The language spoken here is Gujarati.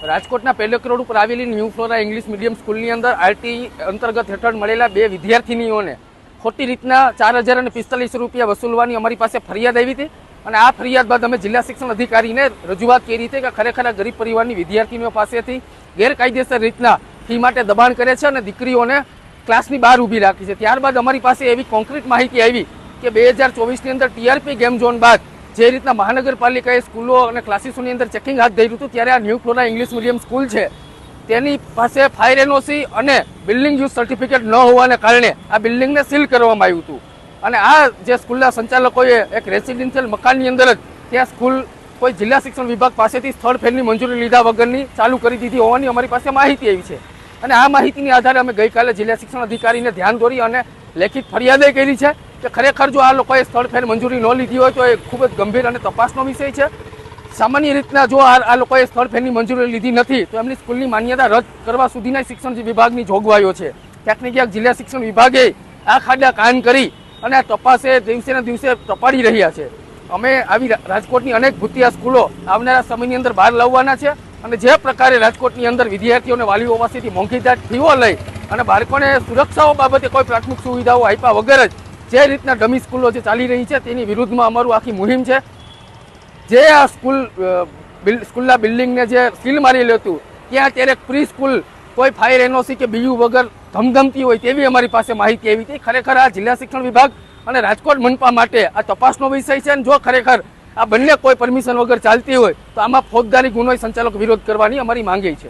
રાજકોટના પેલેક રોડ ઉપર આવેલી ન્યૂ ફ્લોરા ઇંગ્લિશ મીડિયમ સ્કૂલની અંદર આરટી અંતર્ગત હેઠળ મળેલા 2 વિદ્યાર્થીનીઓને ખોટી રીતના 4045 રૂપિયા વસૂલવાની અમારી પાસે ફરિયાદ આવી હતી અને આ ફરિયાદ બાદ અમે જિલ્લા શિક્ષણ અધિકારીને રજૂઆત કરી હતી કે ખરેખર ગરીબ પરિવારની વિદ્યાર્થીનીઓ પાસેથી ગેરકાયદેસર રીતના ફી માટે દબાણ કરે છે અને દીકરીઓને ક્લાસની બહાર ઊભી રાખી છે। ત્યારબાદ અમારી પાસે એવી કોન્ક્રીટ માહિતી આવી કે 2024ની અંદર ટીઆરપી ગેમ ઝોન બાદ જે રીતના મહાનગરપાલિકાએ સ્કૂલો અને ક્લાસીસોની અંદર ચેકિંગ હાથ ધર્યું હતું ત્યારે આ new flora English medium school છે તેની પાસે ફાયર એનઓસી અને બિલ્ડિંગ યુઝ સર્ટિફિકેટ ન હોવાને કારણે આ બિલ્ડિંગને સીલ કરવામાં આવ્યું હતું અને આ જે સ્કૂલના સંચાલકોએ એક રેસિડેન્શિયલ મકાનની અંદર જ ત્યાં સ્કૂલ કોઈ જિલ્લા શિક્ષણ વિભાગ પાસેથી સ્થળ ફેરની મંજૂરી લીધા વગરની ચાલુ કરી દીધી હોવાની અમારી પાસે માહિતી આવી છે અને આ માહિતીની આધારે અમે ગઈકાલે જિલ્લા શિક્ષણ અધિકારીને ધ્યાન દોરી અને લેખિત ફરિયાદ કરી છે કે ખરેખર જો આ લોકોએ સ્થળ ફેર મંજૂરી ન લીધી હોય તો એ ખૂબ જ ગંભીર અને તપાસનો વિષય છે। સામાન્ય રીતના જો આ લોકોએ સ્થળ ફેરની મંજૂરી લીધી નથી તો એમની સ્કૂલની માન્યતા રદ કરવા સુધીના શિક્ષણ વિભાગની જોગવાઈઓ છે। ક્યાંક ને ક્યાંક જિલ્લા શિક્ષણ વિભાગે આ ખાડા કાન કરી અને આ તપાસે દિવસે ને દિવસે તપાડી રહ્યા છે। અમે આવી રાજકોટની અનેક ભૂતિયા સ્કૂલો આવનારા સમયની અંદર બહાર લાવવાના છે અને જે પ્રકારે રાજકોટની અંદર વિદ્યાર્થીઓને વાલીઓ પાસેથી મોંઘીદાટ ફીઓ લઈ અને બાળકોને સુરક્ષાઓ બાબતે કોઈ પ્રાથમિક સુવિધાઓ આપ્યા વગર જ જે રીતના ડમી સ્કૂલો જે ચાલી રહી છે તેની વિરુદ્ધમાં અમારું આખી મુહિમ છે। જે આ સ્કૂલના બિલ્ડિંગને જે સીલ મારેલું હતું ત્યાં ત્યારે પ્રી સ્કૂલ કોઈ ફાયર એનઓસી કે બીયુ વગર ધમધમતી હોય તેવી અમારી પાસે માહિતી આવી હતી। ખરેખર આ જિલ્લા શિક્ષણ વિભાગ અને રાજકોટ મનપા માટે આ તપાસનો વિષય છે અને જો ખરેખર આ બંને કોઈ પરમિશન વગર ચાલતી હોય તો આમાં ફોજદારી ગુનો સંચાલક વિરોધ કરવાની અમારી માંગ છે।